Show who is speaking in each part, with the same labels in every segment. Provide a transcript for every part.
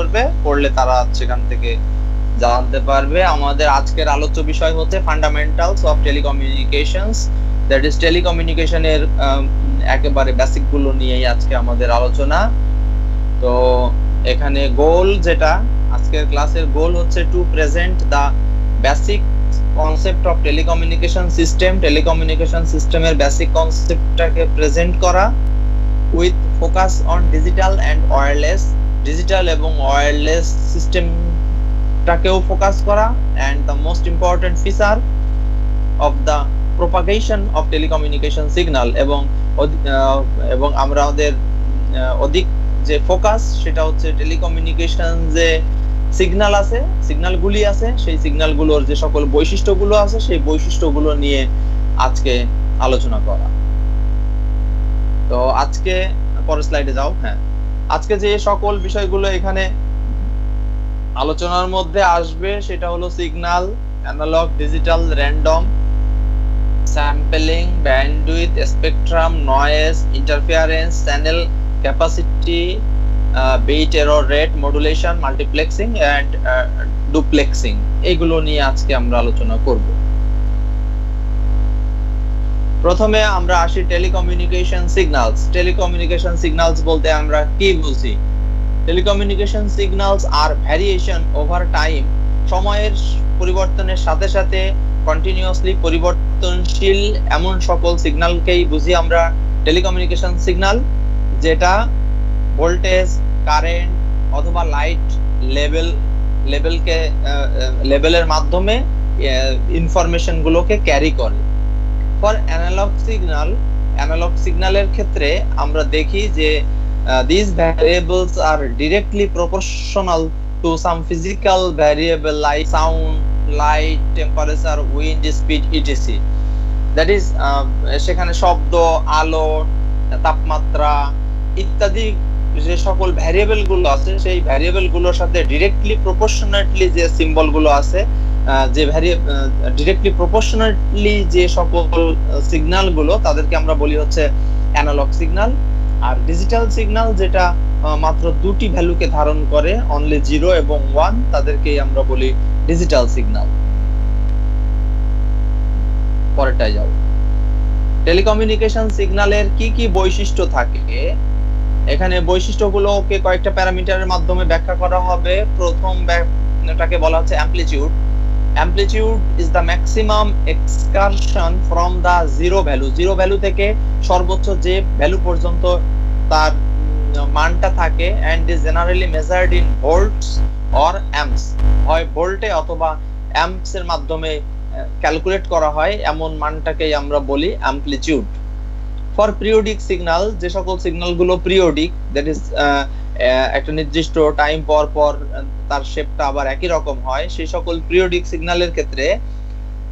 Speaker 1: করবে, পড়লে তারা সেখান থেকে জানতে পারবে। আমাদের আজকের আলোচ্য বিষয় হচ্ছে fundamentals of telecommunications, that is টেলিকমিউনিকেশনের একেবারে বেসিক গুলো নিয়েই আজকে আমাদের আলোচনা। তো এখানে গোল, যেটা আজকের ক্লাসের গোল হচ্ছে to present the basic concept of telecommunication system. Telecommunication সিস্টেমের বেসিক কনসেপ্টটাকে প্রেজেন্ট করা with focus on digital and wireless, digital এবং ওয়্যারলেস সিস্টেমটাকেও ফোকাস করা, and the most important feature of the propagation of telecommunication signal. এবং আমরা আমাদের অধিক যে ফোকাস সেটা হচ্ছে টেলিকমিউনিকেশন যে সিগন্যাল আছে, সিগন্যালগুলি আছে, সেই সিগন্যালগুলোর যে সকল বৈশিষ্ট্যগুলো আছে সেই বৈশিষ্ট্যগুলো নিয়ে আজকে আলোচনা করা। তো আজকে পরের স্লাইডে যাও। হ্যাঁ, আজকে যে সকল বিষয়গুলো এখানে আলোচনার মধ্যে আসবে সেটা হলো signal, analog, digital, random, sampling, bandwidth, spectrum, noise, interference, channel capacity, bit error rate, modulation, multiplexing and duplexing, এগুলো নিয়ে আজকে আমরা আলোচনা করব। প্রথমে আমরা আসি টেলিকমিউনিকেশন সিগন্যালস। টেলিকমিউনিকেশন সিগন্যালস বলতে আমরা কি বুঝি? টেলিকমিউনিকেশন সিগন্যালস আর ভ্যারিয়েশন ওভার টাইম, সময়ের পরিবর্তনের সাথে সাথে কন্টিনিউয়াসলি পরিবর্তনশীল এমন সকল সিগন্যালকেই বুঝি আমরা টেলিকমিউনিকেশন সিগন্যাল, যেটা ভোল্টেজ, কারেন্ট অথবা লাইট লেভেলের মাধ্যমে ইনফরমেশন গুলোকে ক্যারি করে। ফর অ্যানালগ সিগন্যাল, অ্যানালগ সিগন্যালের ক্ষেত্রে আমরা দেখি যে these variables are directly proportional to some physical variable like sound, light, temperature, wind speed, etc. That is সেখানে শব্দ, আলো, তাপমাত্রা ইত্যাদি যে সকল ভ্যারিয়েবল গুলো আছে সেই ভ্যারিয়েবল গুলোর সাথে ডিরেক্টলি প্রপোর্শনালি যে সিম্বল গুলো আছে, যে ডিরেক্টলি প্রপোর্শনালি যে সকল সিগন্যাল গুলো তাদেরকে আমরা বলি হচ্ছে অ্যানালগ সিগন্যাল। আর ডিজিটাল সিগন্যাল যেটা মাত্র দুটি ভ্যালুকে ধারণ করে, অনলি 0 এবং 1, তাদেরকেই আমরা বলি ডিজিটাল সিগন্যাল। পরেরটায় যাও। টেলিকমিউনিকেশন সিগন্যালের কি কি বৈশিষ্ট্য থাকে? এখানে বৈশিষ্ট্যগুলোকে কয়েকটা প্যারামিটারের মাধ্যমে ব্যাখ্যা করা হবে। প্রথমটাকে বলা হচ্ছে amplitude. Amplitude is the maximum excursion from the zero value, zero value থেকে সর্বোচ্চ যে ভ্যালু পর্যন্ত তার মানটা থাকে, and is generally measured in volts or amps, হয় ভোল্টে অথবা অ্যাম্পস এর মাধ্যমে ক্যালকুলেট করা হয়, এমন মানটাকেই আমরা বলি অ্যামপ্লিটিউড। ফর পিরিয়ডিক সিগন্যাল, যে সকল সিগন্যাল গুলো পিরিয়ডিক, দ্যাট ইজ একটা নির্দিষ্ট টাইম পর পর তার শেপটা আবার একই রকম হয়, সেই সকল পিরিয়ডিক সিগন্যালের ক্ষেত্রে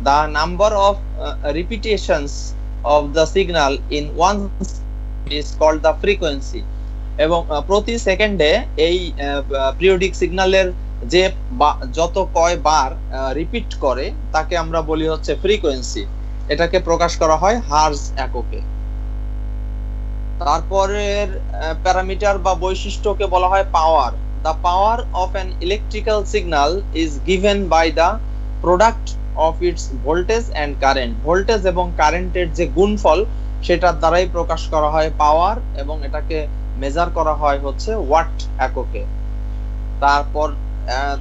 Speaker 1: the number of repetitions of the signal in one is called the frequency। এবং প্রতি সেকেন্ডে এই পিরিয়ডিক সিগন্যালের যে যত কয়বার রিপিট করে তাকে আমরা বলি হচ্ছে ফ্রিকোয়েন্সি। এটাকে প্রকাশ করা হয় হার্জ এককে। তারপরের প্যারামিটার বা বৈশিষ্ট্যকে বলা হয় পাওয়ার। The power of an electrical signal is given by the product of its voltage and current। Voltage এবং কারেন্টের যে গুণফল সেটার দ্বারাই প্রকাশ করা হয় পাওয়ার, এবং এটাকে মেজার করা হয় হচ্ছে ওয়াট এককে।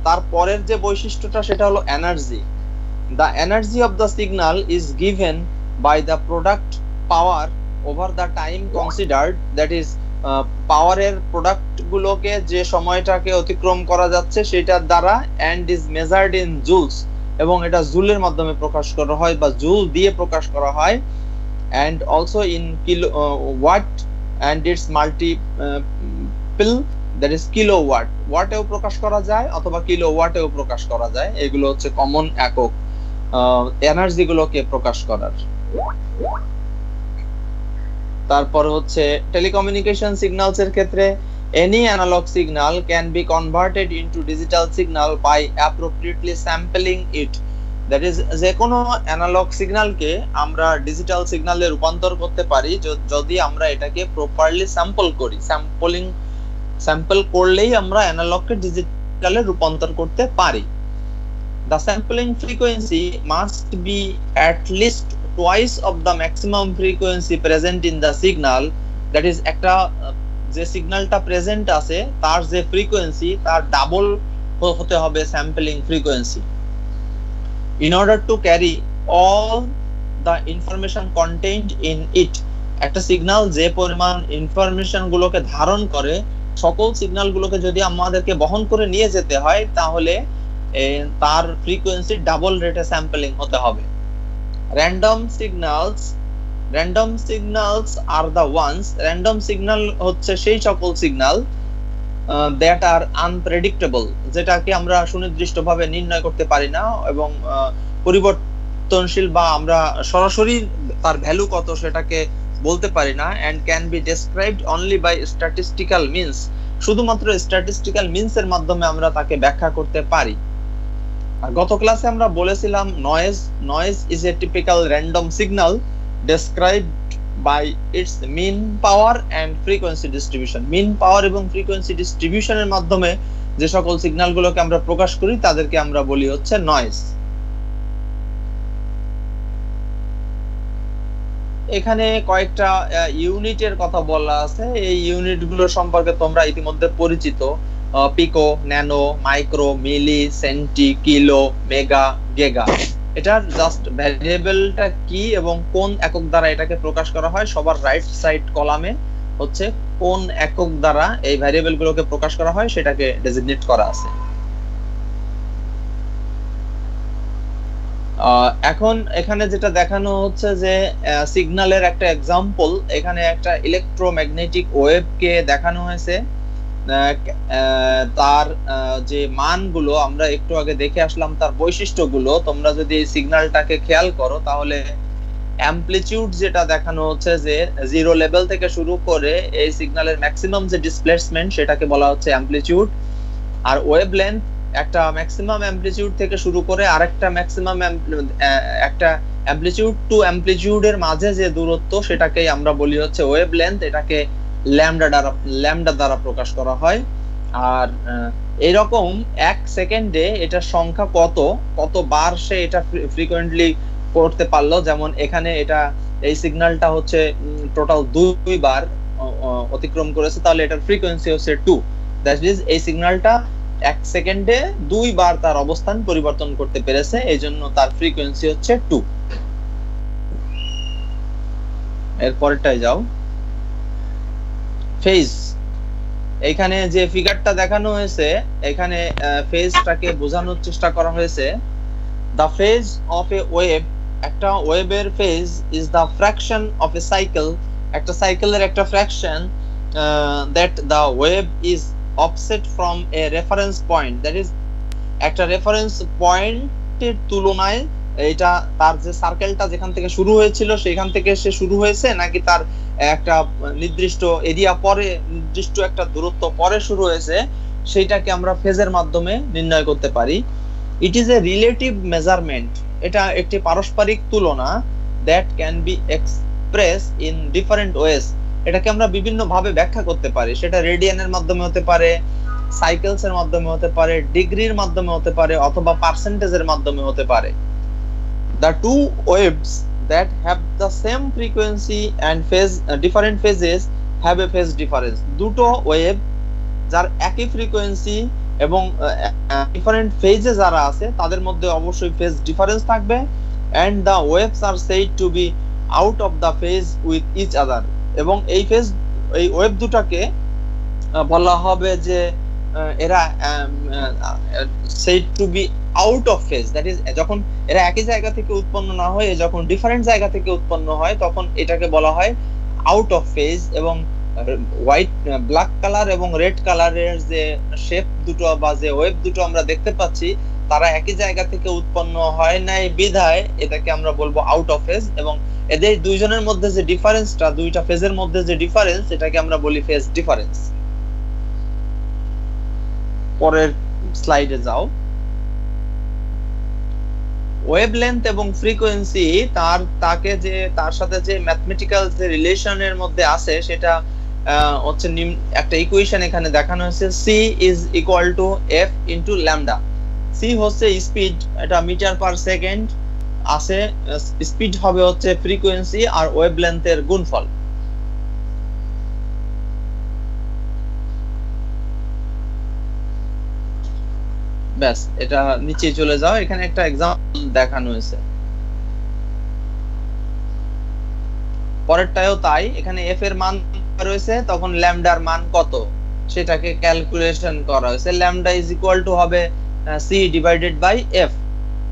Speaker 1: তারপরের যে বৈশিষ্ট্যটা সেটা হলো energy. The energy of the signal is given by the product power over the time considered, that is পাওয়ারের প্রোডাক্ট গুলোকে যে সময়টাকে অতিক্রম করা যাচ্ছে সেটার দ্বারা, and is measured in joules, এবং এটা জুলের মাধ্যমে প্রকাশ করা হয় বা জুল দিয়ে প্রকাশ করা হয়, and also in kilowatt and its multiple, that is kilowatt, ওয়াটেও প্রকাশ করা যায় অথবা কিলোওয়াটেও প্রকাশ করা যায়। এগুলো হচ্ছে কমন একক এনার্জি গুলোকে প্রকাশ করার। তারপর হচ্ছে টেলিকমিউনিকেশন সিগন্যালস এর ক্ষেত্রে any analog signal can be converted into digital signal by appropriately sampling it, that is যে কোনো অ্যানালগ সিগন্যালকে আমরা ডিজিটাল সিগন্যালে রূপান্তর করতে পারি যদি আমরা এটাকে প্রপারলি স্যাম্পল করি। স্যাম্পলিং স্যাম্পল করলেই আমরা অ্যানালগকে ডিজিটালে রূপান্তর করতে পারি। The sampling frequency must be at least twice of the maximum frequency present in the signal, that is একটা যে সিগন্যালটা প্রেজেন্ট আছে তার যে ফ্রিকোয়েন্সি তার ডাবল হতে হবে sampling frequency. In order to carry all the information contained in it, একটা signal যে পরিমাণ ইনফরমেশন গুলোকে ধারণ করে সকল সিগন্যাল গুলোকে যদি আমাদেরকে বহন করে নিয়ে যেতে হয় তাহলে তার ফ্রিকোয়েন্সি ডাবল রেটে স্যাম্পলিং হতে হবে। Random signals are the ones, random signal হচ্ছে সেই সকল সিগন্যাল দ্যাট আর আনপ্রেডিক্টেবল, যেটাকে আমরা সুনির্দিষ্টভাবে নির্ণয় করতে পারি না এবং পরিবর্তনশীল বা আমরা সরাসরি তার ভ্যালু কত সেটাকে বলতে পারি না, and can be described only by statistical means, শুধুমাত্র স্ট্যাটিস্টিক্যাল মিনস এর মাধ্যমে আমরা তাকে ব্যাখ্যা করতে পারি। আর গত ক্লাসে আমরা বলেছিলাম noise is a typical random signal described by its mean power and frequency distribution. Mean power এবং ফ্রিকোয়েন্সি ডিস্ট্রিবিউশনের মাধ্যমে যে সকল সিগন্যালগুলোকে আমরা প্রকাশ করি তাদেরকে আমরা বলি হচ্ছে নয়েজ। এখানে কয়েকটা ইউনিটের কথা বলা আছে, এই ইউনিটগুলো সম্পর্কে তোমরা ইতিমধ্যে পরিচিত, পিকো, ন্যানো, মাইক্রো, মিলি, সেন্টি, কিলো, মেগা, গিগা। এটার জাস্ট ভ্যারিয়েবলটা কি এবং কোন একক দ্বারা এটাকে প্রকাশ করা হয় সবার রাইট সাইড কলামে হচ্ছে কোন একক দ্বারা এই ভ্যারিয়েবলগুলোকে প্রকাশ করা হয় সেটাকে ডেজিগনেট করা আছে। এখন এখানে যেটা দেখানো হচ্ছে যে সিগন্যালের একটা এক্সাম্পল, এখানে একটা ইলেকট্রোম্যাগনেটিক ওয়েভকে দেখানো হয়েছে। তার যে মানগুলো আমরা একটু আগে দেখে আসলাম, তার বৈশিষ্ট্যগুলো তোমরা যদি এই সিগন্যালটাকে খেয়াল করো তাহলে অ্যামপ্লিটিউড যেটা দেখানো হচ্ছে যে জিরো লেভেল থেকে শুরু করে এই সিগন্যালের ম্যাক্সিমাম যে ডিসপ্লেসমেন্ট সেটাকে বলা হচ্ছে অ্যামপ্লিটিউড। আর ওয়েভ লেন্থ একটা ম্যাক্সিমাম অ্যামপ্লিটিউড থেকে শুরু করে আরেকটা ম্যাক্সিমাম একটা অ্যামপ্লিটিউড টু অ্যামপ্লিটিউডের মাঝে যে দূরত্ব সেটাকেই আমরা বলি হচ্ছে ওয়েভ লেন্থ। এটাকে ল্যামডা দ্বারা প্রকাশ করা হয়। আর এইরকম এক সেকেন্ডে এটার সংখ্যা কত বার সে এটা ফ্রিকোয়েন্টলি করতে পারলো, যেমন এখানে এটা এই সিগন্যালটা হচ্ছে টোটাল 2 বার অতিক্রম করেছে, তাহলে এটার ফ্রিকোয়েন্সি হচ্ছে 2। দ্যাট ইজ এই সিগন্যালটা এক সেকেন্ডে 2 বার তার অবস্থান পরিবর্তন করতে পেরেছে, এই জন্য তার ফ্রিকোয়েন্সি হচ্ছে 2। এরপরটাই যাও, ফেজ। এখানে যে ফিগারটা দেখানো হয়েছে এখানে ফেজটাকে বোঝানোর চেষ্টা করা হয়েছে। The phase of A wave, একটা ওয়েভের phase is the fraction of A cycle, একটা সাইকেলের একটা fraction that the wave is offset from a reference point, that is একটা রেফারেন্স পয়েন্টের তুলনায় এটা তার যে সার্কেলটা যেখান থেকে শুরু হয়েছিল সেখান থেকে সে শুরু হয়েছে নাকি তার একটা নির্দিষ্ট এরিয়া পরে নির্দিষ্ট একটা দূরত্ব পরে শুরু হয়েছে সেইটাকে আমরা ফেজের মাধ্যমে নির্ণয় করতে পারি। It is a relative measurement, এটা একটি পারস্পরিক তুলনা that can be express in different ways, এটাকে আমরা বিভিন্ন ভাবে ব্যাখ্যা করতে পারি, সেটা রেডিয়ানের মাধ্যমে হতে পারে, সাইকেলস এর মাধ্যমে হতে পারে, ডিগ্রির মাধ্যমে হতে পারে অথবা পার্সেন্টেজের মাধ্যমে হতে পারে। The two waves that have the same frequency and phase different phases have a phase difference, দুটো ওয়েভ যার একই ফ্রিকোয়েন্সি এবং ডিফারেন্ট ফেজে যারা আছে তাদের মধ্যে অবশ্যই ফেজ ডিফারেন্স থাকবে, and the waves are said to be out of the phase with each other, এবং এই ওয়েভ দুটাকে বলা হবে যে এরা said to be out of phase, that is যখন এরা একই জায়গা থেকে উৎপন্ন না হয়ে যখন ডিফারেন্ট জায়গা থেকে উৎপন্ন হয় তখন এটাকে বলা হয় আউট অফ ফেজ। এবং হোয়াইট ব্ল্যাক কালার এবং রেড কালারের যে শেপ দুটো বা যে ওয়েভ দুটো আমরা দেখতে পাচ্ছি তারা একই জায়গা থেকে উৎপন্ন হয় নাই বিধায় এটাকে আমরা বলবো আউট অফ ফেজ, এবং এদের দুইজনের মধ্যে যে ডিফারেন্সটা, দুইটা ফেজের মধ্যে যে ডিফারেন্স এটাকে আমরা বলি ফেজ ডিফারেন্স। পরের স্লাইডে যাও। ওয়েভলেন্থ এবং ফ্রিকোয়েন্সি তার সাথে যে ম্যাথমেটিক্যাল যে রিলেশনের মধ্যে আছে সেটা হচ্ছে একটা ইকুয়েশন এখানে দেখানো হয়েছে, C is equal to F into lambda. C হচ্ছে স্পিড, এটা মিটার পার সেকেন্ড আছে, স্পিড হবে হচ্ছে ফ্রিকোয়েন্সি আর ওয়েভলেন্থের গুণফল। ব্যাস, এটা নিচে চলে যাও, এখানে একটা এক্সাম্পল দেখানো হয়েছে। পরেরটাও তাই, এখানে এফ এর মান রয়েছে, তখন ল্যামডার মান কত সেটাকে ক্যালকুলেশন করা হয়েছে। ল্যামডা ইজ ইকুয়াল টু হবে C divided by F.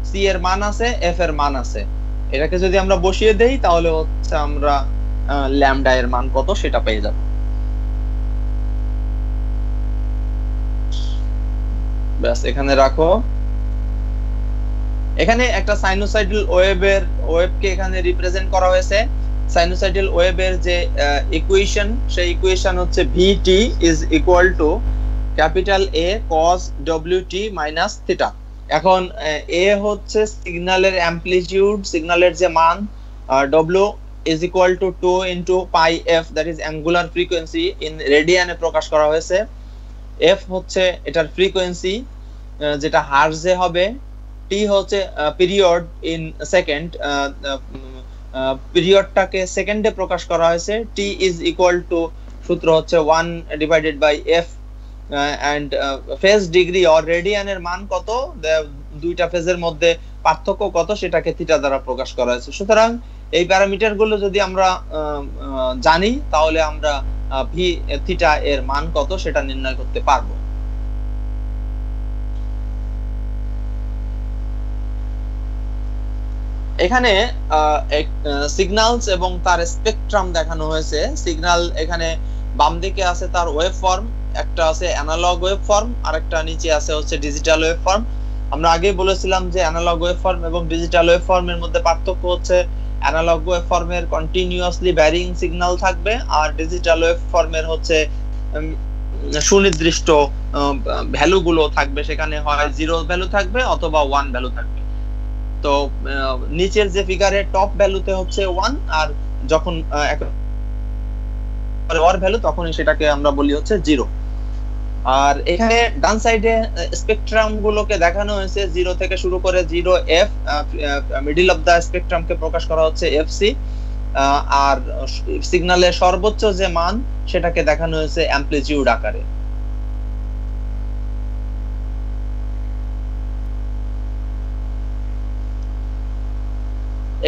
Speaker 1: C এর মান আছে, এফ এর মান আছে, এটাকে যদি আমরা বসিয়ে দেই তাহলে হচ্ছে আমরা ল্যামডা এর মান কত সেটা পেয়ে যাব। ব্যাস, এখানে রাখো। এখানে একটা সাইনোসয়েডাল ওয়েভকে এখানে রিপ্রেজেন্ট করা হয়েছে। সাইনোসয়েডাল ওয়েভের যে ইকুয়েশন, সেই ইকুয়েশন হচ্ছে vt is equal to capital A cos wt minus থিটা। এখন a হচ্ছে সিগন্যালের অ্যামপ্লিটিউড, সিগন্যালের যে মান, w is equal to 2 into pi f, that is angular frequency, in রেডিয়ানে প্রকাশ করা হয়েছে। f হচ্ছে এটার ফ্রিকোয়েন্সি যেটা হার্জে হবে, t হচ্ছে পিরিয়ড ইন সেকেন্ড, পিরিয়ডটাকে সেকেন্ডে প্রকাশ করা হয়েছে। t ইজ ইকুয়াল টু, সূত্র হচ্ছে 1 divided by f, and phase degree or রেডিয়ানের মান কত, দুইটা ফেজের মধ্যে পার্থক্য কত সেটাকে থিটা দ্বারা প্রকাশ করা হয়েছে। সুতরাং এই প্যারামিটার গুলো যদি আমরা জানি তাহলে আমরা ভি থিটা এর মান কত সেটা নির্ণয় করতে পারবো। এখানে সিগন্যালস এবং তার স্পেকট্রাম দেখানো হয়েছে। সিগন্যাল এখানে বাম দিকে আছে তার ওয়েভ ফর্ম, একটা আছে অ্যানালগ ওয়েভ ফর্ম, আর একটা নিচে আছে হচ্ছে ডিজিটাল ওয়েভ ফর্ম। আমরা আগেই বলেছিলাম যে অ্যানালগ ওয়েভ ফর্ম এবং ডিজিটাল ওয়েভ ফর্মের মধ্যে পার্থক্য হচ্ছে অ্যানালগ ওয়েভ ফর্মের কন্টিনিউয়াসলি ভ্যারিং সিগন্যাল থাকবে, আর ডিজিটাল ওয়েভ ফর্মের হচ্ছে সুনির্দিষ্ট ভ্যালু গুলো থাকবে, সেখানে হয় 0 ভ্যালু থাকবে অথবা 1 ভ্যালু থাকবে। তো নিচের যে ফিগারে টপ ভ্যালুতে হচ্ছে 1, আর যখন ওয়ার ভ্যালু তখন সেটাকে আমরা বলি হচ্ছে 0। আর এখানে ডান সাইডে স্পেকট্রাম গুলোকে দেখানো হয়েছে, 0 থেকে শুরু করে 0f, মিডল অফ দা স্পেকট্রামকে প্রকাশ করা হচ্ছে fc, আর সিগন্যালের সর্বোচ্চ যে মান সেটাকে দেখানো হয়েছে অ্যামপ্লিটিউড আকারে।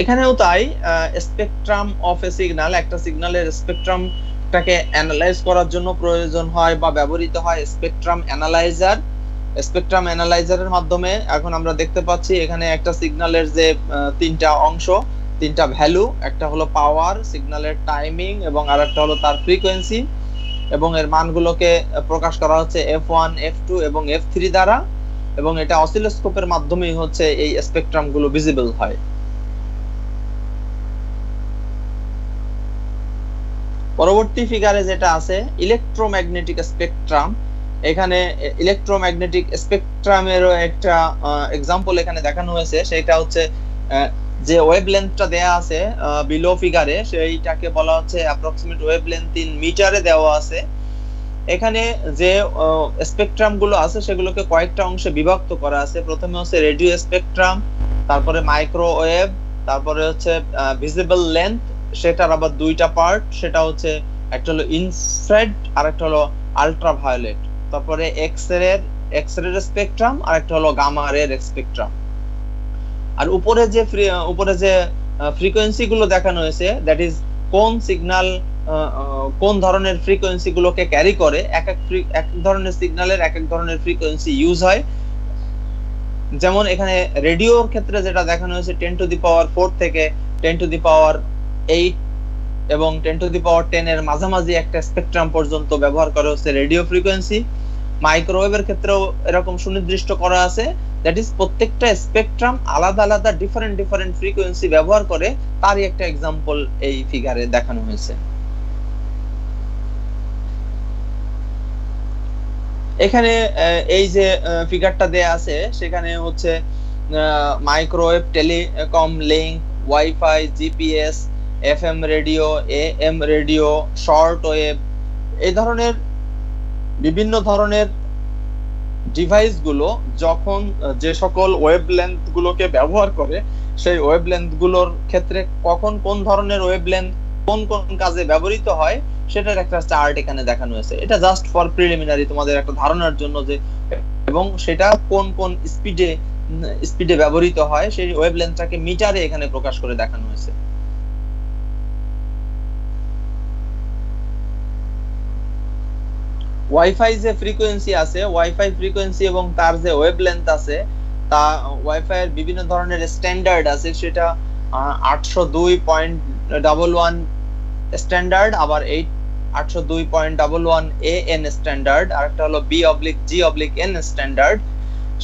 Speaker 1: এখানেও তাই, স্পেকট্রাম অফ এ সিগন্যাল, একটা সিগন্যালের স্পেকট্রামটাকে অ্যানালাইজ করার জন্য প্রয়োজন হয় বা ব্যবহৃত হয় স্পেকট্রাম অ্যানালাইজার। স্পেকট্রাম অ্যানালাইজারের মাধ্যমে এখন আমরা দেখতে পাচ্ছি এখানে একটা সিগন্যালের যে তিনটা অংশ, তিনটা ভ্যালু, একটা হলো পাওয়ার, সিগন্যালের টাইমিং এবং আরেকটা হলো তার ফ্রিকোয়েন্সি, এবং এর মানগুলোকে প্রকাশ করা হচ্ছে f1, f2 এবং f3 দ্বারা, এবং এটা অসিলোস্কোপের মাধ্যমেই হচ্ছে এই স্পেকট্রাম গুলো ভিজিবল হয়। পরবর্তী ফিগারে যেটা আছে ইলেকট্রোম্যাগনেটিক স্পেকট্রাম, এখানে ইলেকট্রোম্যাগনেটিক স্পেকট্রামেরও একটা এক্সাম্পল এখানে দেখানো হয়েছে। সেটা হচ্ছে যে ওয়েভলেন্থটা দেয়া আছে বিলো ফিগারে, সেইটাকে বলা হচ্ছে অ্যাপ্রক্সিমেট ওয়েভলেন্থ ইন মিটারে দেওয়া আছে। এখানে যে স্পেকট্রাম গুলো আছে সেগুলোকে কয়েকটা অংশে বিভক্ত করা আছে। প্রথমে হচ্ছে রেডিও স্পেকট্রাম, তারপরে মাইক্রোওয়েভ, তারপরে হচ্ছে ভিজিবল লেন্থ, সেটার আবার দুইটা পার্ট, সেটা হচ্ছে একটা হলো ইনফ্রারেড আর একটা হলো আল্ট্রাভায়োলেট, তারপরে এক্স-রে স্পেকট্রাম আর একটা হলো গামা রে স্পেকট্রাম। আর উপরে যে ফ্রিকোয়েন্সি গুলো দেখানো হয়েছে, দ্যাট ইজ কোন সিগন্যাল কোন ধরনের ফ্রিকোয়েন্সি গুলোকে ক্যারি করে, এক ধরনের সিগন্যালের এক ধরনের ফ্রিকোয়েন্সি ইউজ হয়। যেমন এখানে রেডিওর ক্ষেত্রে যেটা দেখানো হয়েছে 10⁴ থেকে 10⁸ এবং 10⁻10 এর মাঝামাঝি একটা স্পেকট্রাম পর্যন্ত ব্যবহার করা হচ্ছে রেডিও ফ্রিকোয়েন্সি। মাইক্রোওয়েভের ক্ষেত্রেও এরকম সুনির্দিষ্ট করা আছে, দ্যাট ইজ প্রত্যেকটা স্পেকট্রাম আলাদা আলাদা ডিফারেন্ট ফ্রিকোয়েন্সি ব্যবহার করে, তারই একটা এক্সাম্পল এই ফিগারে দেখানো হয়েছে। এখানে এই যে ফিগারটা দেয়া আছে সেখানে হচ্ছে microwave, telecom link, wifi, GPS, FM radio, am radio, short wave, এই ধরনের বিভিন্ন ধরনের ডিভাইস গুলো যখন যে সকল ওয়েভলেন্থ গুলোকে ব্যবহার করে সেই ওয়েভলেন্থ গুলোর ক্ষেত্রে কখন কোন ধরনের ওয়েভলেন্থ কোন কোন কাজে ব্যবহৃত হয় সেটার একটা চার্ট এখানে দেখানো হয়েছে। এটা জাস্ট ফর প্রিলিমিনারি তোমাদের একটা ধারণার জন্য যে, এবং সেটা কোন কোন স্পিডে ব্যবহৃত হয় সেই ওয়েভলেন্থটাকে মিটারে এখানে প্রকাশ করে দেখানো হয়েছে। ওয়াইফাই যে ফ্রিকোয়েন্সি আছে, ওয়াইফাই ফ্রিকোয়েন্সি এবং তার যে ওয়েভলেন্থ আছে, তা ওয়াইফাই এর বিভিন্ন ধরনের স্ট্যান্ডার্ড আছে। সেটা 802.11 স্ট্যান্ডার্ড, আবার 802.11 AN স্ট্যান্ডার্ড, আর একটা হলো B/G/N স্ট্যান্ডার্ড।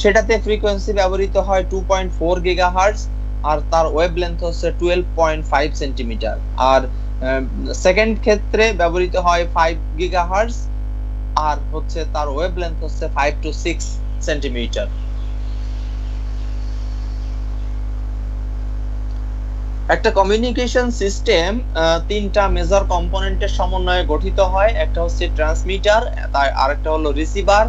Speaker 1: সেটাতে ফ্রিকোয়েন্সি ব্যবহৃত হয় 2.4 গিগাহার্টজ, আর তার ওয়েভলেন্থ হচ্ছে 12.5 সেন্টিমিটার। আর সেকেন্ড ক্ষেত্রে ব্যবহৃত হয় 5 গিগাহার্টজ, আর হচ্ছে তার ওয়েভলেন্থ হচ্ছে 5 to 6 সেন্টিমিটার। একটা কমিউনিকেশন সিস্টেম তিনটা মেজর কম্পোনেন্টের সমন্বয়ে গঠিত হয়। একটা হচ্ছে ট্রান্সমিটার, আর একটা হলো রিসিভার,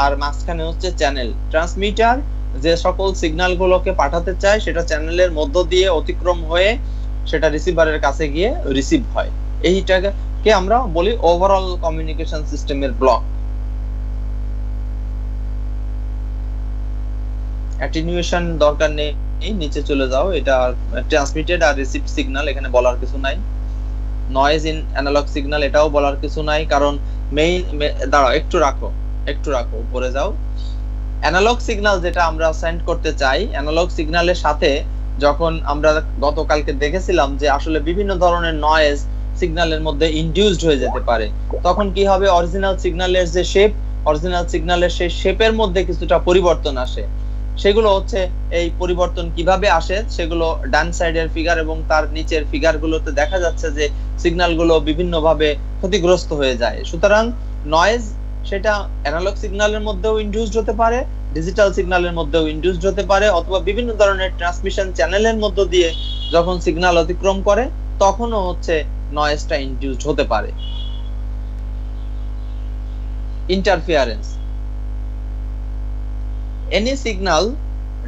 Speaker 1: আর মাঝখানে হচ্ছে চ্যানেল। ট্রান্সমিটার যে সকল সিগন্যাল গুলোকে পাঠাতে চায় সেটা চ্যানেলের মধ্য দিয়ে অতিক্রম হয়ে সেটা রিসিভারের কাছে গিয়ে রিসিভ হয়। এইটাকে আমরা বলি ওভারঅল কমিউনিকেশন সিস্টেমের ব্লক। অ্যাটেনুয়েশন দরকার নেই, নিচে চলে যাও। এটা ট্রান্সমিটেড আর রিসিভড সিগন্যাল, এখানে বলার কিছু নাই। নয়েজ ইন অ্যানালগ সিগন্যাল, এটাও বলার কিছু নাই, কারণ মেইন দাঁড়াও একটু রাখো উপরে যাও। অ্যানালগ সিগন্যাল যেটা আমরা সেন্ড করতে চাই, অ্যানালগ সিগন্যালের সাথে যখন আমরা গতকালকে দেখেছিলাম যে আসলে বিভিন্ন ধরনের নয়েজ সিগন্যালের মধ্যে ইনডিউসড হয়ে যেতে পারে, তখন কি হবে, অরিজিনাল সিগন্যালের যে শেপ, অরিজিনাল সিগন্যালের সেই শেপের মধ্যে কিছুটা পরিবর্তন আসে। সেগুলো হচ্ছে এই পরিবর্তন কিভাবে আসে সেগুলো ডান সাইডের ফিগার এবং তার নিচের ফিগারগুলোতে দেখা যাচ্ছে যে সিগন্যালগুলো বিভিন্নভাবে ক্ষতিগ্রস্ত হয়ে যায়। সুতরাং নয়েজ সেটা অ্যানালগ সিগন্যালের মধ্যেও ইনডিউসড হতে পারে, ডিজিটাল সিগন্যালের মধ্যেও ইনডিউসড হতে পারে, অথবা বিভিন্ন ধরনের ট্রান্সমিশন চ্যানেলের মধ্য দিয়ে যখন সিগন্যাল অতিক্রম করে তখনও হচ্ছে নয়েজটা ইনডিউসড হতে পারে। Interference, any signal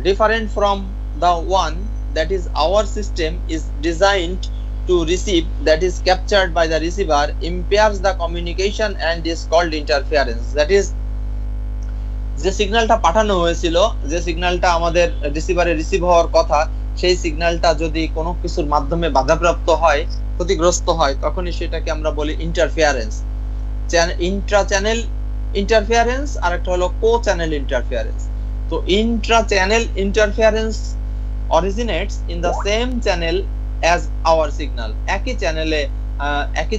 Speaker 1: different from the one that is our system is designed to receive, that is captured by the receiver, impairs the communication and is called interference. That is, যে সিগন্যালটা পাঠানো হয়েছিল, যে সিগন্যালটা আমাদের রিসিভারে receive হওয়ার কথা, সেই সিগন্যালটা যদি কোনো কিছুর মাধ্যমে বাধাপ্রাপ্ত হয়, ক্ষতিগ্রস্ত হয়, তখনই সেটাকে আমরা বলি ইন্টারফিয়ারেন্স। ইন্ট্রা চ্যানেল ইন্টারফিয়ারেন্স আর একটা হলো কো চ্যানেল ইন্টারফিয়ারেন্স। তো intra-channel interference originates in the same channel as our signal. একই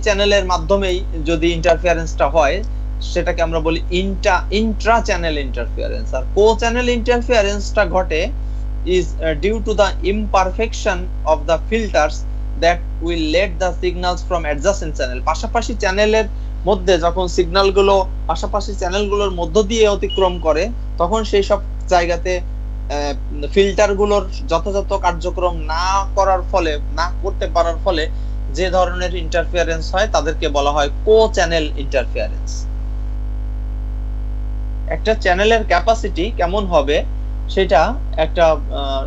Speaker 1: চ্যানেলের মাধ্যমেই যদি ইন্টারফিয়ারেন্সটা হয় সেটাকে আমরা বলি intra-channel interference। আর co-channel interferenceটা ঘটে is due to the imperfection of the filters that will let the signals from adjacent channel. পাশাপাশি চ্যানেলের মধ্যে যখন সিগন্যালগুলো পাশাপাশি চ্যানেলগুলোর মধ্য দিয়ে অতিক্রম করে তখন সেই সব জায়গাতে ফিল্টারগুলোর যথাযথ কার্যক্রম না করতে পারার ফলে যে ধরনের ইন্টারফিয়ারেন্স হয় তাদেরকে বলা হয় কো চ্যানেল ইন্টারফিয়ারেন্স। একটা চ্যানেলের ক্যাপাসিটি কেমন হবে সেটা একটা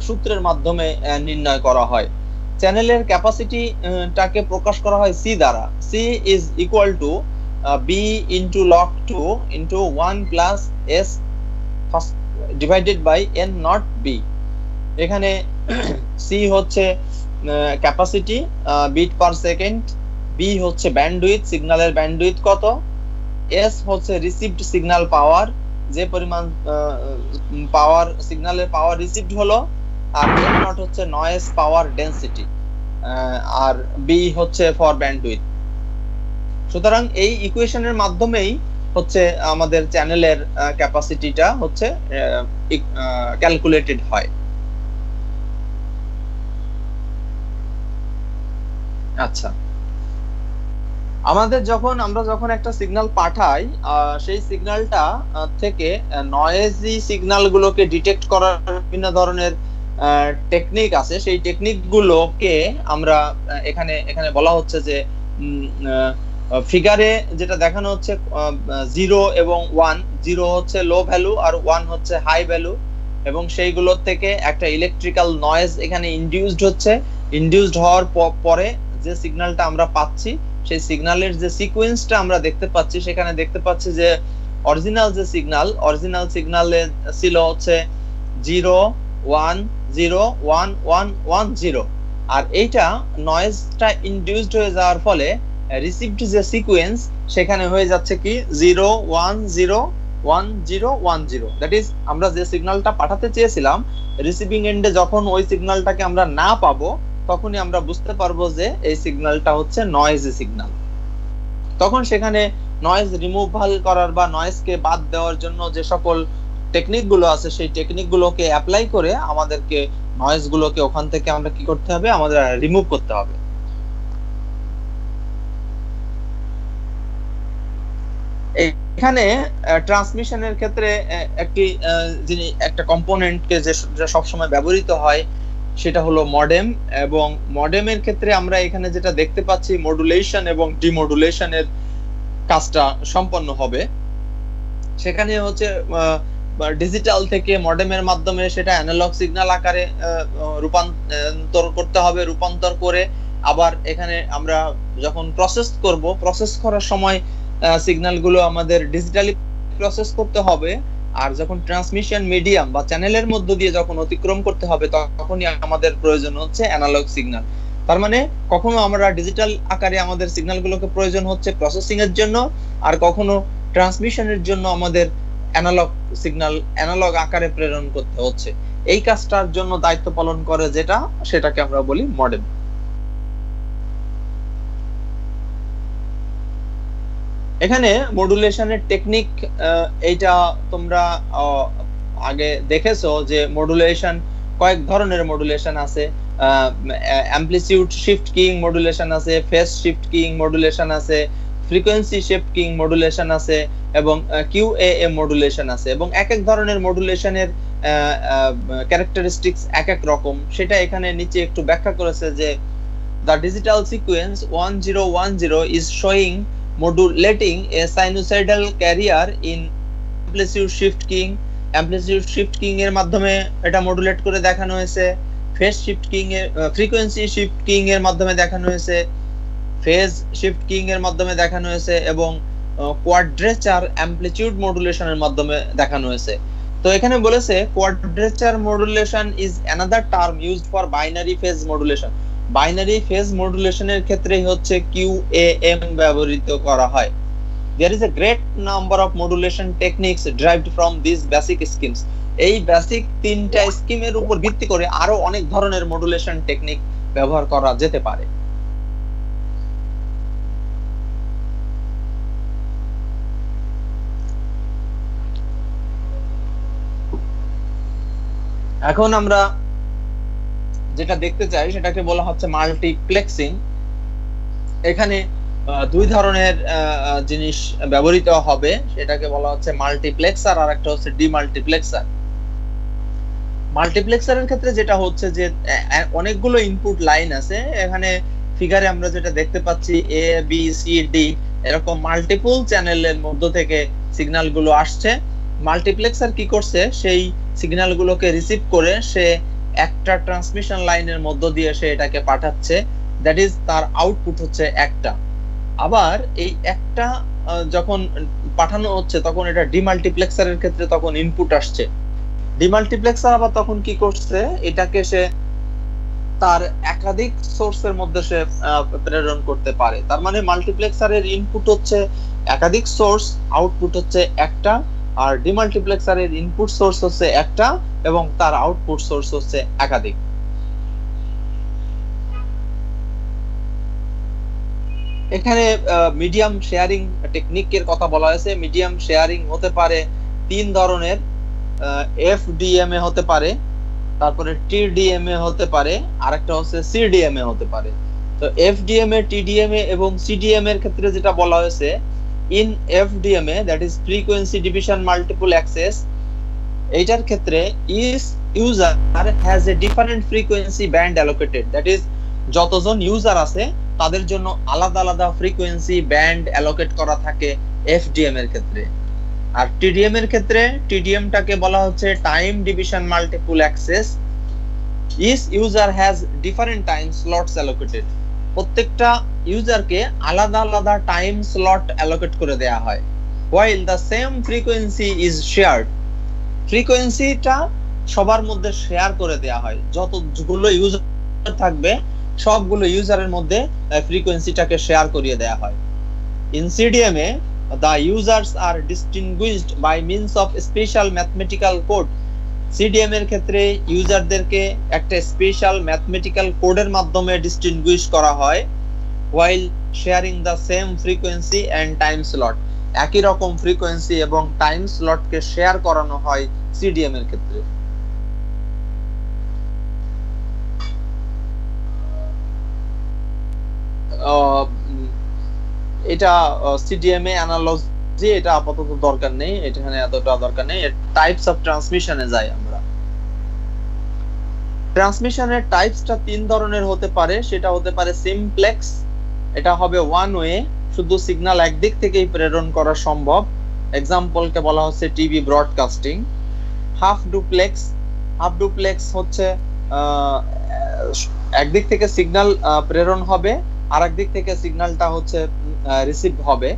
Speaker 1: সূত্রের মাধ্যমে নির্ণয় করা হয়। চ্যানেলের ক্যাপাসিটিটাকে প্রকাশ করা হয় সি দ্বারা। C is equal to B into log 2 into 1 plus S divided by N nought B. এখানে সি হচ্ছে capacity bit per second, B হচ্ছে ব্যান্ডউইথ, সিগন্যালের ব্যান্ডউইথ কত, এস হচ্ছে রিসিভড সিগন্যাল পাওয়ার, যে পরিমাণ পাওয়ার সিগন্যালের পাওয়ার রিসিভড হলো, আর এন নট হচ্ছে নয়েজ পাওয়ার ডেনসিটি, আর বি হচ্ছে ফর ব্যান্ডউইথ। সুতরাং এই ইকুয়েশনের মাধ্যমেই হচ্ছে আমাদের চ্যানেলের ক্যাপাসিটিটা হচ্ছে ক্যালকুলেটেড হয়। আচ্ছা, আমরা যখন একটা সিগন্যাল পাঠাই সেই সিগন্যালটা থেকে নয়েজি সিগন্যালগুলোকে ডিটেক্ট করার বিভিন্ন ধরনের টেকনিক আছে। সেই টেকনিকগুলোকে আমরা এখানে বলা হচ্ছে যে ফিগারে যেটা দেখানো হচ্ছে 0 এবং 1, 0 হচ্ছে লো ভ্যালু আর 1 হচ্ছে হাই ভ্যালু, এবং সেইগুলোর থেকে একটা ইলেকট্রিক্যাল নয়েজ এখানে ইনডিউসড হচ্ছে। ইনডিউসড হওয়ার পরে যে সিগন্যালটা আমরা পাচ্ছি, সেই সিগন্যালের যে সিকোয়েন্সটা আমরা দেখতে পাচ্ছি, সেখানে দেখতে পাচ্ছি যে অরিজিনাল সিগন্যালে ছিল হচ্ছে 0 1 0 1 1 1 0, আর এইটা নয়েজটা ইনডিউসড হয়ে যাওয়ার ফলে রিসিভড যে সিকোয়েন্স সেখানে হয়ে যাচ্ছে কি 0 1 0 1 0 1 0। দ্যাট ইজ আমরা যে সিগন্যালটা পাঠাতে চেয়েছিলাম, রিসিভিং এন্ডে যখন ওই সিগন্যালটাকে আমরা না পাবো, তখনই আমরা বুঝতে পারবো যে এই সিগন্যালটা হচ্ছে নয়েজি সিগন্যাল। তখন সেখানে নয়েজ রিমুভাল করার বা নয়েজকে বাদ দেওয়ার জন্য যে সকল টেকনিক গুলো আছে, সেই টেকনিক গুলোকে অ্যাপ্লাই করে আমাদেরকে নয়েজ গুলোকে ওখান থেকে আমরা কি করতে হবে, আমাদের রিমুভ করতে হবে। এখানে ট্রান্সমিশনের ক্ষেত্রে একটা কম্পোনেন্টকে যে সবসময় ব্যবহৃত হয় সেটা হলো মডেম, এবং মডেমের ক্ষেত্রে আমরা এখানে যেটা দেখতে পাচ্ছি, মডুলেশন এবং ডিমডুলেশনের কাজটা সম্পন্ন হবে। সেখানে হচ্ছে ডিজিটাল থেকে মডেমের মাধ্যমে সেটা অ্যানালগ সিগন্যাল আকারে রূপান্তর করতে হবে, রূপান্তর করে আবার এখানে আমরা যখন প্রসেস করার সময় সিগন্যালগুলো আমাদের ডিজিটালি প্রসেস করতে হবে, আর যখন ট্রান্সমিশন মিডিয়াম বা চ্যানেলের মধ্য দিয়ে যখন অতিক্রম করতে হবে, তখনই আমাদের প্রয়োজন হচ্ছে অ্যানালগ সিগন্যাল। তার মানে কখনো আমরা ডিজিটাল আকারে আমাদের সিগন্যালগুলোকে প্রয়োজন হচ্ছে প্রসেসিং এর জন্য, আর কখনো ট্রান্সমিশনের জন্য আমাদের অ্যানালগ সিগন্যাল অ্যানালগ আকারে প্রেরণ করতে হচ্ছে। এই কাজটার জন্য দায়িত্ব পালন করে সেটাকে আমরা বলি মডেম। এখানে মডুলেশনের টেকনিক, এইটা তোমরা আগে দেখেছো যে মডুলেশন কয়েক ধরনের মডুলেশন আছে। অ্যামপ্লিটিউড শিফট কিং মডুলেশন আছে, ফেজ শিফট কিং মডুলেশন আছে, ফ্রিকোয়েন্সি শিফট কিং মডুলেশন আছে, এবং কিউএএম মডুলেশন আছে, এবং এক এক ধরনের মডুলেশনের ক্যারেক্টারিস্টিক্স এক এক রকম। সেটা এখানে নিচে একটু ব্যাখ্যা করেছে যে the digital sequence 1010 is showing modulating a sinusoidal carrier in amplitude shift king। amplitude shift king এর মাধ্যমে এটা মডুলেট করে দেখানো হয়েছে, ফেজ শিফট কিং এর ফ্রিকোয়েন্সি শিফট কিং এর মাধ্যমে দেখানো হয়েছে, ফেজ শিফট কিং এর মাধ্যমে দেখানো হয়েছে, এবং কোয়াড্রেচার অ্যামপ্লিটিউড মডুলেশনের মাধ্যমে দেখানো হয়েছে। তো এখানে বলেছে quadrature modulation is another term used for binary phase modulation. Binary phase মডুলেশনের ক্ষেত্রে হচ্ছে QAM ব্যবহৃত করা হয়। There is a great number of modulation techniques derived from these basic schemes। এই বেসিক তিনটা স্কিমের উপর ভিত্তি করে আরো অনেক ধরনের মডুলেশন টেকনিক ব্যবহার করা যেতে পারে। এখন আমরা যেটা দেখতে চাই সেটাকে বলা হচ্ছে মাল্টিপ্লেক্সিং। এখানে দুই ধরনের জিনিস ব্যবহৃত হবে, সেটাকে বলা হচ্ছে মাল্টিপ্লেক্সার আর একটা হচ্ছে ডিমাল্টিপ্লেক্সার। মাল্টিপ্লেক্সারের ক্ষেত্রে যেটা হচ্ছে যে অনেকগুলো ইনপুট লাইন আছে, এখানে ফিগারে আমরা যেটা দেখতে পাচ্ছি A B C D এরকম মাল্টিপল চ্যানেলের মধ্য থেকে সিগন্যাল গুলো আসছে। মাল্টিপ্লেক্সার কি করছে, সেই সিগন্যাল গুলোকে রিসিভ করে সে একটা ট্রান্সমিশন লাইনের মধ্য দিয়ে সে এটাকে পাঠাচ্ছে, দ্যাট ইজ তার আউটপুট হচ্ছে একটা। আবার এই একটা যখন পাঠানো হচ্ছে তখন এটা ডিমাল্টিপ্লেক্সারের ক্ষেত্রে তখন ইনপুট আসছে। ডিমাল্টিপ্লেক্সার আবার তখন কি করছে, এটাকে সে তার একাধিক সোর্সের মধ্যে সে প্রেরণ করতে পারে। তার মানে মাল্টিপ্লেক্সারের ইনপুট হচ্ছে একাধিক সোর্স, আউটপুট হচ্ছে একটা, আর ডিমাল্টিপ্লেক্সারের ইনপুট সোর্স হচ্ছে একটা এবং তার আউটপুট সোর্স হচ্ছে একাধিক। এখানে মিডিয়াম শেয়ারিং টেকনিকের কথা বলা হয়েছে। মিডিয়াম শেয়ারিং হতে পারে তিন ধরনের, FDMA হতে পারে, তারপরে TDMA হতে পারে, আরেকটা হচ্ছে CDMA হতে পারে। তো FDMA, TDMA এবং CDMA এর ক্ষেত্রে যেটা বলা হয়েছে, in FDMA that is frequency division multiple access, এইটার ক্ষেত্রে each user has a different frequency band allocated, that is যতজন ইউজার আছে তাদের জন্য আলাদা আলাদা ফ্রিকোয়েন্সি ব্যান্ড অ্যালোকেট করা থাকে এফডিএম এর ক্ষেত্রে। আর টিডিএম এর ক্ষেত্রে টিডিএমটাকে বলা হচ্ছে time division multiple access. Each user has different time slots allocated. প্রত্যেকটা ইউজারকে আলাদা আলাদা টাইম স্লট অ্যালোকেট করে দেয়া হয়। while the same frequency is shared, ফ্রিকোয়েন্সিটা সবার মধ্যে শেয়ার করে দেয়া হয়। যতগুলো ইউজার থাকবে সবগুলো ইউজারের মধ্যে ফ্রিকোয়েন্সিটাকে শেয়ার করিয়ে দেয়া হয়। In CDMA, the users are distinguished by means of special mathematical code. CDM এর ক্ষেত্রে ইউজারদেরকে একটা স্পেশাল ম্যাথমেটিক্যাল কোডের মাধ্যমে ডিস্টিংগুইশ করা হয় while sharing the same frequency and time slot. একই রকম ফ্রিকোয়েন্সি এবং টাইম স্লটকে শেয়ার করানো হয় সিডিএম এর ক্ষেত্রে। এটা সিডিএম এ অ্যানালজি, এটা আপাতত দরকার নেই, এখানে এতটা দরকার নেই। টাইপস অফ ট্রান্সমিশনে যাই আমরা। ট্রান্সমিশনের টাইপসটা তিন ধরনের হতে পারে। সেটা হতে পারে সিমপ্লেক্স, এটা হবে ওয়ান ওয়ে, শুধু সিগন্যাল একদিক থেকেই প্রেরণ করা সম্ভব, এক্সাম্পলকে বলা হচ্ছে TV broadcasting. Half duplex, half duplex হচ্ছে একদিক থেকে সিগন্যাল প্রেরণ হবে আর একদিক থেকে সিগন্যালটা হচ্ছে রিসিভ হবে,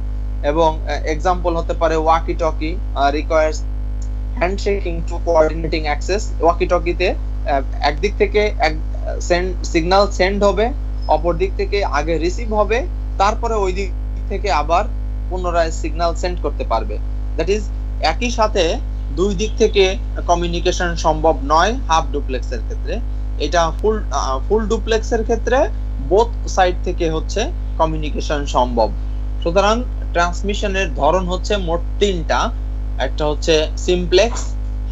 Speaker 1: এবং এক্সাম্পল হতে পারে walkie talkie, requires handshaking to coordinating access. Walkie টকিতে একদিক থেকে সিগন্যাল সেন্ড হবে, অপর দিক থেকে আগে রিসিভ হবে, তারপরে ওই দিক থেকে আবার পুনরায় সিগন্যাল সেন্ড করতে পারবে। দ্যাট ইজ একই সাথে দুই দিক থেকে কমিউনিকেশন সম্ভব নয় হাফ ডুপ্লেক্সের ক্ষেত্রে। এটা ফুল ডুপ্লেক্সের ক্ষেত্রে বোথ সাইড থেকে হচ্ছে কমিউনিকেশন সম্ভব। সুতরাং ট্রান্সমিশনের ধরন হচ্ছে মোট তিনটা, একটা হচ্ছে সিমপ্লেক্স,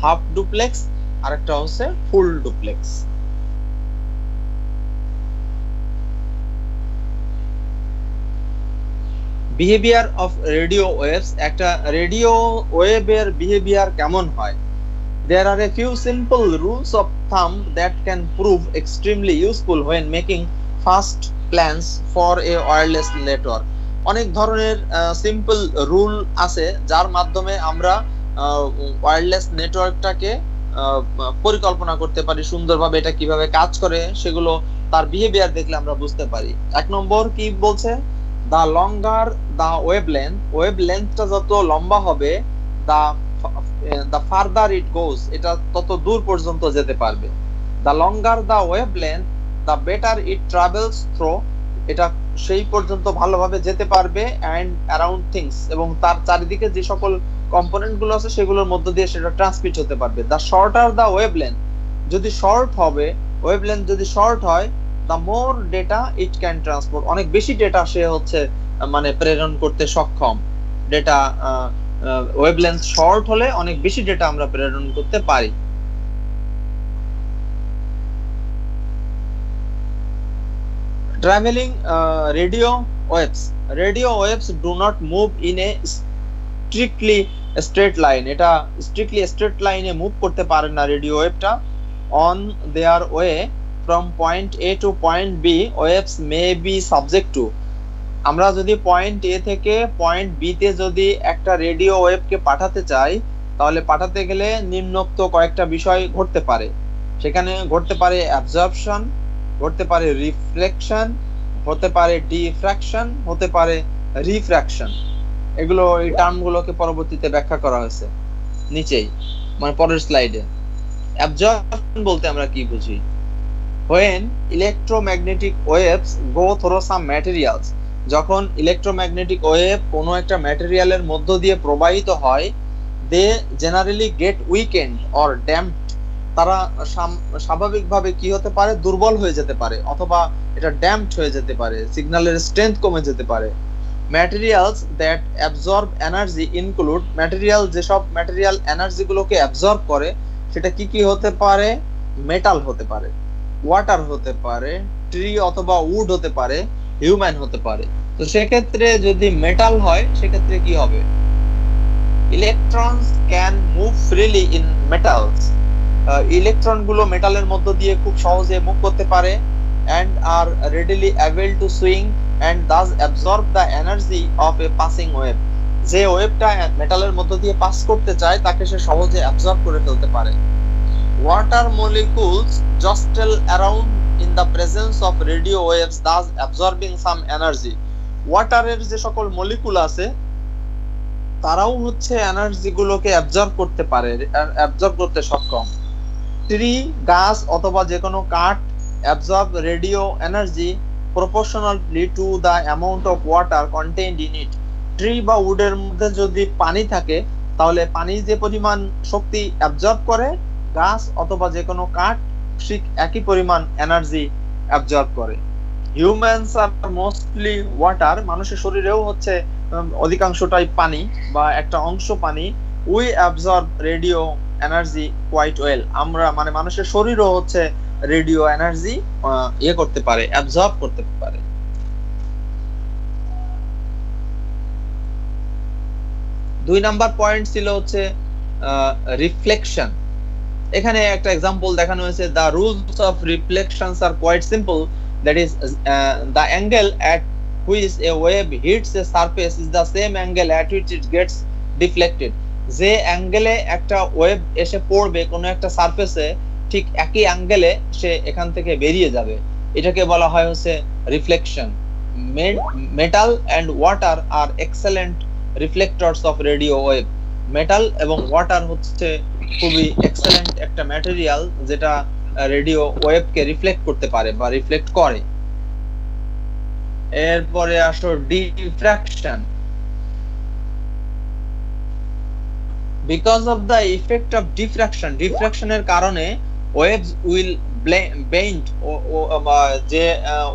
Speaker 1: হাফ ডুপ্লেক্স, আর একটা হচ্ছে full duplex. Behaviour of radio waves, একটা রেডিও ওয়েভের বিহেভিয়ার কেমন হয়? There are a few simple rules of thumb that can prove extremely useful when making fast plans for a wireless network. অনেক ধরনের simple rule আছে যার মাধ্যমে আমরা ওয়্যারলেস নেটওয়ার্কটাকে পরিকল্পনা করতে পারি সুন্দরভাবে, এটা কিভাবে কাজ করে সেগুলো তার বিহেভিয়ার দেখলে আমরা বুঝতে পারি। এক নম্বর কি বলছে, the longer the wavelength, ওয়েভলেন্থটা যত লম্বা হবে, the farther it goes, এটা তত দূর পর্যন্ত যেতে পারবে। the longer the wavelength, the better it travels through, এটা সেই পর্যন্ত ভালোভাবে যেতে পারবে and around things, এবং তার চারিদিকে যে সকল কম্পোনেন্ট গুলো আছে সেগুলোর মধ্য দিয়ে সেটা ট্রান্সমিট হতে পারবে। the shorter the wavelength, যদি শর্ট হবে, ওয়েভলেন্থ যদি শর্ট হয়, the more data it can transport, অনেক বেশি ডেটা সে হচ্ছে মানে প্রেরণ করতে সক্ষম। ডেটা ওয়েভলেন্থ শর্ট হলে অনেক বেশি ডেটা আমরা প্রেরণ করতে পারি। Traveling radio waves, radio waves do not move in a strictly straight line, এটা strictly straight line এ মুভ করতে পারে না radio ওয়েভটা। on their way from point A to point B, waves may be subject to, আমরা যদি point এ থেকে point B তে যদি একটা রেডিও ওয়েভকে পাঠাতে চাই, তাহলে পাঠাতে গেলে নিম্নোক্ত কয়েকটা বিষয় ঘটতে পারে। সেখানে ঘটতে পারে অ্যাবজর্পশন, ঘটতে পারে রিফ্লেকশন, হতে পারে ডিফ্র্যাকশন, হতে পারে রিফ্র্যাকশন। এগুলো এই টার্মগুলোকে পরবর্তীতে ব্যাখ্যা করা হয়েছে নিচেই, মানে পরের স্লাইডে। অ্যাবজর্পশন বলতে আমরা কি বুঝি? when electromagnetic waves go through some materials, যখন ইলেকট্রোম্যাগনেটিক ওয়েভ কোনো একটা ম্যাটেরিয়ালের মধ্য দিয়ে প্রবাহিত হয়, they generally get weakened or damped, তারা স্বাভাবিকভাবে কি হতে পারে, দুর্বল হয়ে যেতে পারে অথবা এটা ড্যাম্পড হয়ে যেতে পারে, সিগন্যালের স্ট্রেংথ কমে যেতে পারে। Materials that absorb energy include, material যেসব ম্যাটেরিয়াল এনার্জিগুলোকে অ্যাবজর্ব করে সেটা কি কি হতে পারে? মেটাল হতে পারে, ওয়াটার হতে পারে, ট্রি অথবা উড হতে পারে, হিউম্যান হতে পারে। তো সেক্ষেত্রে যদি মেটাল হয় সেক্ষেত্রে কি হবে? Electrons can move freely in metals, electron গুলো মেটালের মধ্য দিয়ে খুব সহজে মুভ করতে পারে। and are readily able to swing and thus absorb the energy of a passing wave. যে ওয়েভটা মেটালের মধ্য দিয়ে পাস করতে চায় তাকে সে সহজে অ্যাবজর্ব করে ফেলতে পারে। Water molecules jostle around in the presence of radio waves, thus absorbing some energy. ওয়াটারের যে সকল মলিকুল আছে তারাও হচ্ছে এনার্জি গুলোকে অ্যাবজর্ব করতে পারে, অ্যাবজর্ব করতে সক্ষম। ট্রি, গাছ অথবা যে কোনো কাঠ absorb radio energy proportionally to the amount of water contained in it. Tree বা উডের মধ্যে যদি পানি থাকে তাহলে পানি যে পরিমাণ শক্তি অ্যাবজর্ব করে, গাছ অথবা যে কোনো কাঠ ঠিক একই পরিমাণ এনার্জি অ্যাবজর্ব করে। হিউম্যানস আর মোস্টলি ওয়াটার, মানুষের শরীরেও হচ্ছে অধিকাংশটাই পানি বা একটা অংশ পানি। We absorb radio energy quite well, আমরা মানে মানুষের শরীরও হচ্ছে রেডিও এনার্জি করতে পারে, অ্যাবজর্ব করতে পারে। দুই নাম্বার পয়েন্ট ছিল হচ্ছে রিফ্লেকশন। এখানে একটা এক্সাম্পল দেখানো হয়েছে, the rules of reflections are quite simple, that is the angle at which a wave hits a surface is the same angle at which it gets deflected. যে অ্যাঙ্গেলে একটা wave এসে পড়বে কোনো একটা সারফেসে, ঠিক একই অ্যাঙ্গেলে সে এখান থেকে বেরিয়ে যাবে, এটাকে বলা হয় হচ্ছে reflection. Metal and water are excellent reflectors of radio wave. Metal এবং ওয়াটার হচ্ছে খুবই এক্সেলেন্ট একটা ম্যাটেরিয়াল যেটা রেডিও ওয়েভকে রিফ্লেক্ট করতে পারে বা রিফ্লেক্ট করে। এরপরে আসো diffraction. Because of the effect of diffraction, ডিফ্রাকশনের কারণে waves will bend, যে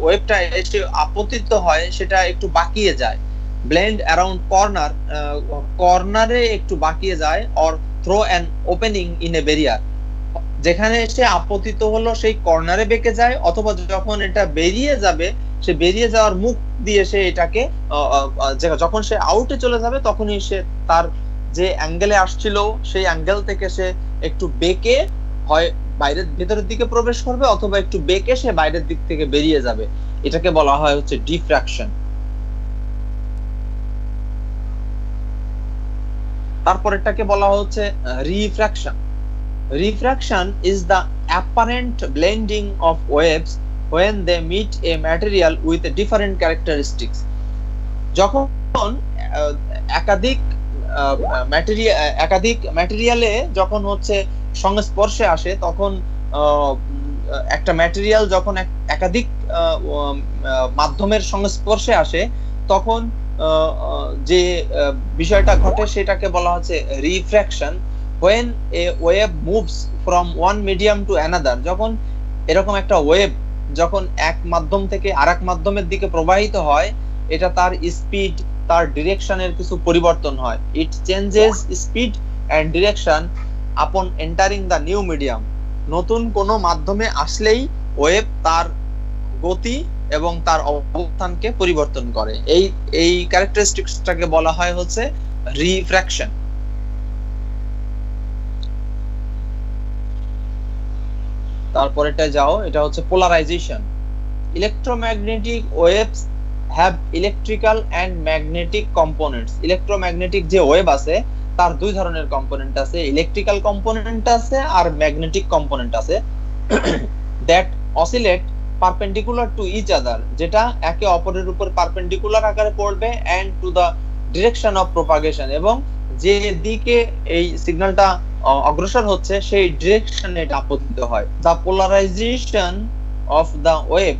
Speaker 1: ওয়েভটা এসে আপতিত হয় সেটা একটু বাঁকিয়ে যায়। blend around corner, কর্নারে একটু বাঁকিয়ে যায়, or through an opening in a barrier, যেখানে সে আপতিত হলো সেই কর্নারে বেঁকে যায়, অথবা যখন এটা বেরিয়ে যাবে সে বেরিয়ে যাওয়ার মুখ দিয়ে সে এটাকে যখন সে আউটে চলে যাবে তখনই সে তার যে অ্যাঙ্গেলে আসছিল সেই অ্যাঙ্গেল থেকে সে একটু বেঁকে হয় বাইরের ভেতরের দিকে প্রবেশ করবে, অথবা একটু বেঁকে সে বাইরের দিক থেকে বেরিয়ে যাবে, এটাকে বলা হয় হচ্ছে ডিফ্রাকশন। তারপরেরটাকে বলা হচ্ছে refraction. Refraction is the apparent blending of waves when they meet a material with different characteristics. যখন একাধিক ম্যাটেরিয়ালে যখন হচ্ছে সংস্পর্শে আসে, তখন একটা ম্যাটেরিয়াল যখন একাধিক মাধ্যমের সংস্পর্শে আসে তখন যে বিষয়টা ঘটে সেটাকে বলা হচ্ছে refraction. when a wave moves from one medium to another, যখন এরকম একটা ওয়েভ যখন এক মাধ্যম থেকে আরেক মাধ্যমের দিকে প্রবাহিত হয়, এটা তার স্পিড, তার ডিরেকশনের কিছু পরিবর্তন হয়। It changes speed and direction upon entering the new medium. নতুন কোনো মাধ্যমে আসলেই ওয়েভ তার গতি এবং তার অবস্থানকে পরিবর্তন করে। এই ক্যারেক্টারিস্টিক্সটাকে বলা হয় হচ্ছে রিফ্র্যাকশন। তারপরেটা যাও, এটা হচ্ছে polarization. Electromagnetic waves have electrical and magnetic components. Electromagnetic যে ওয়েভ আছে তার দুই ধরনের কম্পোনেন্ট আছে, ইলেকট্রিক্যাল কম্পোনেন্ট আছে আর ম্যাগনেটিক কম্পোনেন্ট আছে। That oscillate perpendicular to each other, যেটা একে অপরের উপর পারপেন্ডিকুলার আকারে পড়বে, and to the direction of propagation, এবং যে দিকে এই সিগন্যালটা অগ্রসর হচ্ছে সেই ডিরেকশনে এটা আপতিত হয়। The polarization of the wave,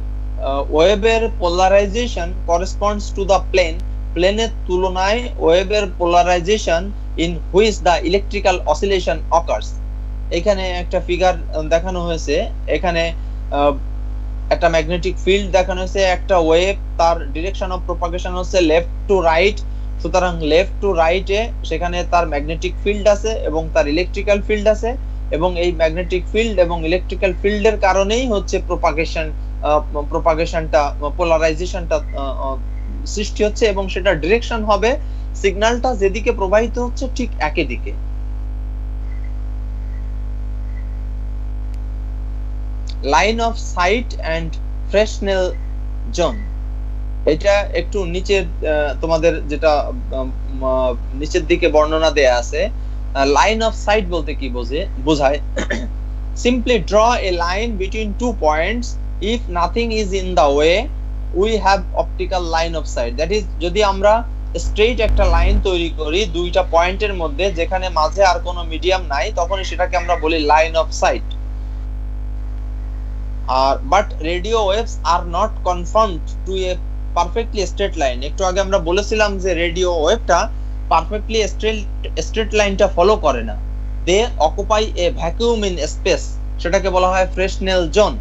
Speaker 1: ওয়েভের polarization corresponds to the plane, প্লেনের তুলনায় ওয়েভের polarization in which the electrical oscillation occurs. এখানে একটা ফিগার দেখানো হয়েছে, এখানে একটা ম্যাগনেটিক ফিল্ড দেখানো হয়েছে, একটা ওয়েভ, তার ডিরেকশন অফ প্রপাগেশন হচ্ছে লেফট টু রাইট, সুতরাং লেফট টু রাইটে সেখানে তার ম্যাগনেটিক ফিল্ড আছে এবং তার ইলেকট্রিক্যাল ফিল্ড আছে, এবং এই ম্যাগনেটিক ফিল্ড এবং ইলেকট্রিক্যাল ফিল্ডের কারণেই হচ্ছে প্রপাগেশনটা পোলারাইজেশনটা সৃষ্টি হচ্ছে, এবং সেটা ডিরেকশন হবে সিগন্যালটা যেদিকে প্রবাহিত হচ্ছে ঠিক একই দিকে। Line of sight and Fresnel zone. এটা একটু নিচের তোমাদের যেটা নিচের দিকে বর্ণনা দেয়া আছে, লাইন অফ সাইট বলতে কি বোঝায়? simply draw a line between 2 points. If nothing is in the way, we have optical line of sight. That is, যদি আমরা স্ট্রেইট একটা লাইন তৈরি করি দুইটা পয়েন্টের মধ্যে যেখানে মাঝে আর কোনো মিডিয়াম নাই, তখন সেটাকে আমরা বলি লাইন অফ সাইট। আর but radio waves are not confirmed to a perfectly straight line. একটু আগে আমরা বলেছিলাম যে রেডিও ওয়েভটা পারফেক্টলি স্ট্রেট লাইনটা ফলো করে না। They occupy a vacuum in space, সেটাকে বলা হয় Fresnel zone.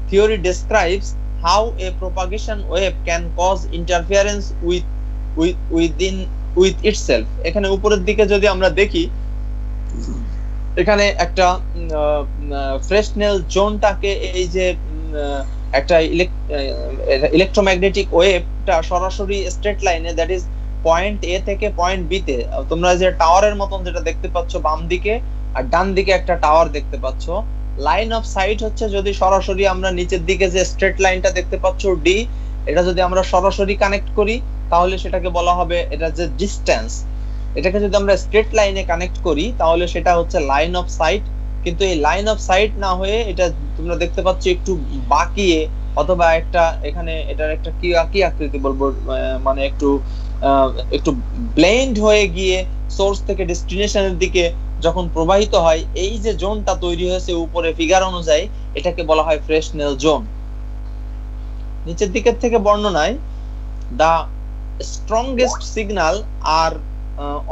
Speaker 1: Theory describes how a propagation wave can cause interference with itself. এখানে উপরের দিকে যদি আমরা দেখি, এখানে একটা ফ্রেসনেল জোনটাকে এই যে একটা ইলেকট্রোম্যাগনেটিক ওয়েভটা সরাসরি স্ট্রেট লাইনে, দ্যাট ইজ পয়েন্ট এ থেকে পয়েন্ট বি তে, তোমরা যে টাওয়ারের মতন যেটা দেখতে পাচ্ছ বাম দিকে আর ডান দিকে একটা টাওয়ার দেখতে পাচ্ছ, লাইন অফ সাইট হচ্ছে যদি সরাসরি আমরা নিচের দিকে যে স্ট্রেট লাইনটা দেখতে পাচ্ছ ডি, এটা যদি আমরা সরাসরি কানেক্ট করি তাহলে সেটাকে বলা হবে এটা যে ডিসটেন্স। এটাকে যদি আমরা স্ট্রেট লাইনে কানেক্ট করি তাহলে সেটা হচ্ছে লাইন অফ সাইট। কিন্তু এই লাইন অফ সাইট না হয়ে এটা তোমরা দেখতে পাচ্ছ একটু বাঁকিয়ে, অথবা একটা এখানে এটার একটা কি আকৃতি বলবো, মানে একটু ব্লেন্ড হয়ে গিয়ে সোর্স থেকে ডেস্টিনেশনের দিকে যখন প্রবাহিত হয়, এই যে জোনটা তৈরি হয়েছে উপরে ফিগার অনুযায়ী, এটাকে বলা হয় ফ্রেসনেল জোন। নিচের দিকের থেকে বর্ণনায়, the strongest signal are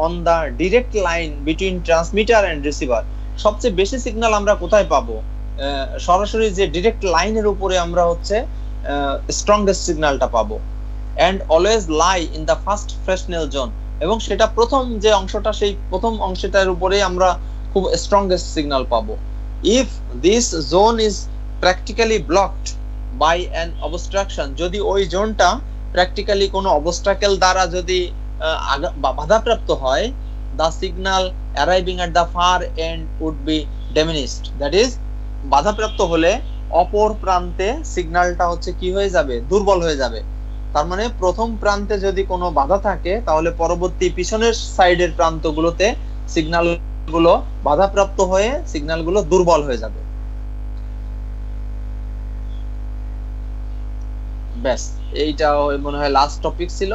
Speaker 1: on the direct line between transmitter and receiver. সবচেয়ে বেশি সিগন্যাল আমরা কোথায় পাবো? সরাসরি যে ডাইরেক্ট লাইনের উপরে আমরা হচ্ছে স্ট্রংগেস্ট সিগন্যালটা পাবো। and always lie in the first fresnel zone, এবং সেটা প্রথম যে অংশটা, সেই প্রথম অংশটার উপরে আমরা খুব স্ট্রংগেস্ট সিগন্যাল পাবো। if this zone is practically blocked by an obstruction, যদি ওই জোনটা প্র্যাকটিক্যালি কোনো অবস্ট্রাকেল দ্বারা যদি বাধাপ্রাপ্ত হয়, the signal arriving at the far end would be diminished. that is, বাধাপ্রাপ্ত হলে অপর প্রান্তে সিগন্যালটা হচ্ছে কি হয়ে যাবে? দুর্বল হয়ে যাবে। তার মানে প্রথম প্রান্তে যদি কোনো বাধা থাকে তাহলে পরবর্তী পিছনের সাইডের প্রান্তগুলোতে সিগন্যালগুলো বাধাপ্রাপ্ত হয়ে সিগন্যালগুলো দুর্বল হয়ে যাবে। ব্যাস, এইটাও মনে হয় লাস্ট টপিক ছিল।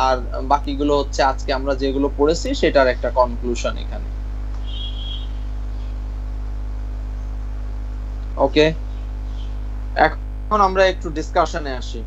Speaker 1: আর বাকিগুলো হচ্ছে আজকে আমরা যেগুলো পড়েছি সেটার একটা কনক্লুশন এখানে। ওকে, এখন আমরা একটু ডিসকাশনে আসি।